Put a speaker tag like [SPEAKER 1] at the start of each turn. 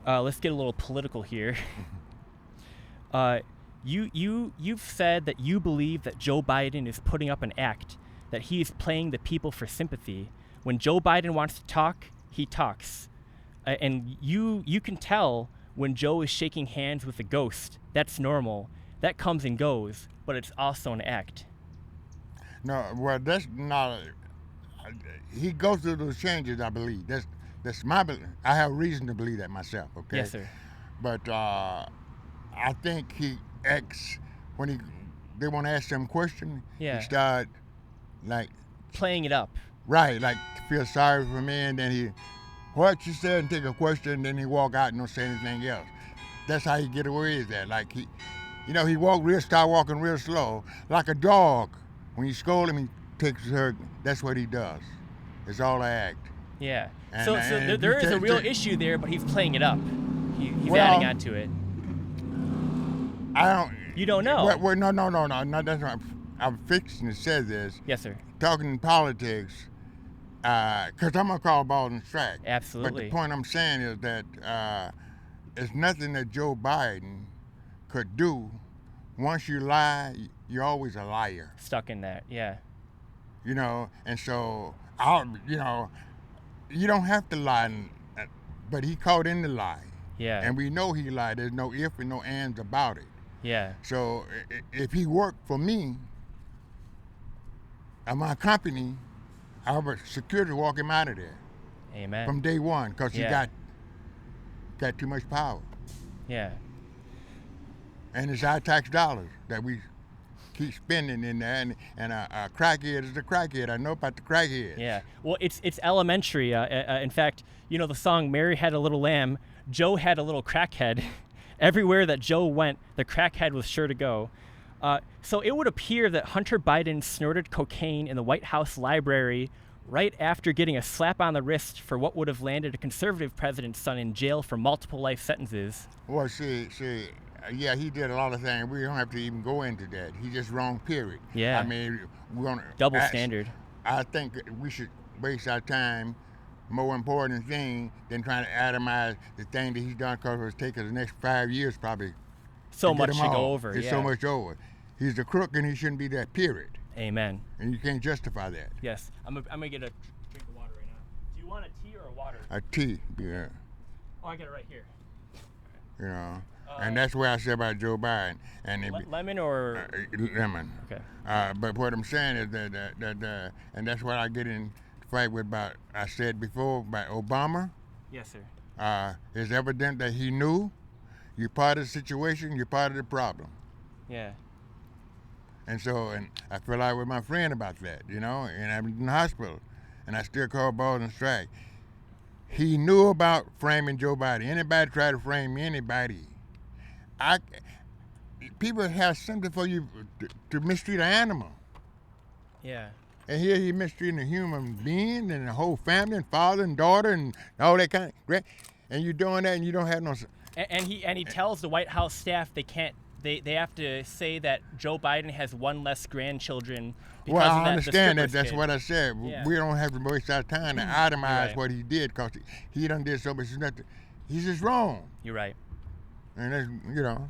[SPEAKER 1] let's get a little political here. You've said that you believe that Joe Biden is putting up an act, that he is playing the people for sympathy. When Joe Biden wants to talk, he talks. And you can tell when Joe is shaking hands with a ghost. That's normal. That comes and goes, but it's also an act.
[SPEAKER 2] No, well, that's not. He goes through those changes, I believe. That's my belief. I have reason to believe that myself. Okay.
[SPEAKER 1] Yes, sir.
[SPEAKER 2] But I think he acts when they want to ask him a question.
[SPEAKER 1] Yeah.
[SPEAKER 2] He start like
[SPEAKER 1] Playing it up.
[SPEAKER 2] right, like feel sorry for me, and then he what you said and take a question, and then he walk out and don't say anything else. That's how he get away with that. Like he start walking real slow, like a dog. When you scold him, he takes her. That's what he does. It's all an act.
[SPEAKER 1] Yeah.
[SPEAKER 2] And-
[SPEAKER 1] So
[SPEAKER 2] and
[SPEAKER 1] there
[SPEAKER 2] he
[SPEAKER 1] is a real
[SPEAKER 2] takes-
[SPEAKER 1] issue there, but he's playing it up. He's
[SPEAKER 2] Well,
[SPEAKER 1] adding on to it.
[SPEAKER 2] I don't.
[SPEAKER 1] You don't know.
[SPEAKER 2] Well, no. That's what I'm fixing to say this.
[SPEAKER 1] Yes, sir.
[SPEAKER 2] Talking politics, because I'm gonna call ball and strike.
[SPEAKER 1] Absolutely.
[SPEAKER 2] But the point I'm saying is that it's nothing that Joe Biden could do. Once you lie, you're always a liar.
[SPEAKER 1] Stuck in that. Yeah.
[SPEAKER 2] You know, and so you don't have to lie, but he caught in the lie.
[SPEAKER 1] Yeah.
[SPEAKER 2] And we know he lied. There's no if and no ands about it.
[SPEAKER 1] Yeah.
[SPEAKER 2] So if he worked for me or my company, I would security walk him out of there
[SPEAKER 1] Amen.
[SPEAKER 2] from day one because he
[SPEAKER 1] Yeah.
[SPEAKER 2] got too much power.
[SPEAKER 1] Yeah.
[SPEAKER 2] And it's our tax dollars that we keep spending in there. And a crackhead is a crackhead. I know about the crackhead.
[SPEAKER 1] Yeah. Well, it's elementary. In fact, you know the song "Mary Had a Little Lamb." Joe had a little crackhead. Everywhere that Joe went, the crackhead was sure to go. So it would appear that Hunter Biden snorted cocaine in the White House library right after getting a slap on the wrist for what would have landed a conservative president's son in jail for multiple life sentences.
[SPEAKER 2] Well, see, yeah, he did a lot of things. We don't have to even go into that. He's just wrong, period.
[SPEAKER 1] Yeah.
[SPEAKER 2] I mean, we're gonna
[SPEAKER 1] Double standard.
[SPEAKER 2] I think we should waste our time. More important thing than trying to itemize the thing that he's done, because it'll take us the next 5 years probably.
[SPEAKER 1] So
[SPEAKER 2] to get
[SPEAKER 1] much
[SPEAKER 2] him
[SPEAKER 1] to
[SPEAKER 2] off.
[SPEAKER 1] go over.
[SPEAKER 2] It's
[SPEAKER 1] Yeah.
[SPEAKER 2] so much over. He's a crook and he shouldn't be that, period.
[SPEAKER 1] Amen.
[SPEAKER 2] And you can't justify that.
[SPEAKER 1] Yes. I'm gonna get a drink of water right now. Do you want a tea or a water?
[SPEAKER 2] A T, yeah,
[SPEAKER 1] Oh, I got it right here.
[SPEAKER 2] you know. And that's what I said about Joe Biden. And
[SPEAKER 1] Lemon or
[SPEAKER 2] lemon.
[SPEAKER 1] okay.
[SPEAKER 2] But what I'm saying is that and that's what I get in fight with about, I said before, about Obama.
[SPEAKER 1] Yes, sir.
[SPEAKER 2] It's evident that he knew you're part of the situation, you're part of the problem.
[SPEAKER 1] Yeah.
[SPEAKER 2] And so, and I fell out with my friend about that, you know, and I'm in the hospital, and I still call balls and strike. He knew about framing Joe Biden. Anybody try to frame anybody, people have something for you to mistreat an animal.
[SPEAKER 1] Yeah.
[SPEAKER 2] And here he mistreating a human being and the whole family and father and daughter and all that kind of, and you're doing that and you don't have no.
[SPEAKER 1] And he tells the White House staff they have to say that Joe Biden has one less grandchildren because
[SPEAKER 2] Well,
[SPEAKER 1] of
[SPEAKER 2] I
[SPEAKER 1] that,
[SPEAKER 2] understand
[SPEAKER 1] the
[SPEAKER 2] that. That's
[SPEAKER 1] kid.
[SPEAKER 2] what I said.
[SPEAKER 1] Yeah.
[SPEAKER 2] We don't have to waste our time to itemize
[SPEAKER 1] Right.
[SPEAKER 2] what he did, because he done did so much. He's just wrong.
[SPEAKER 1] You're right.
[SPEAKER 2] And that's, you know.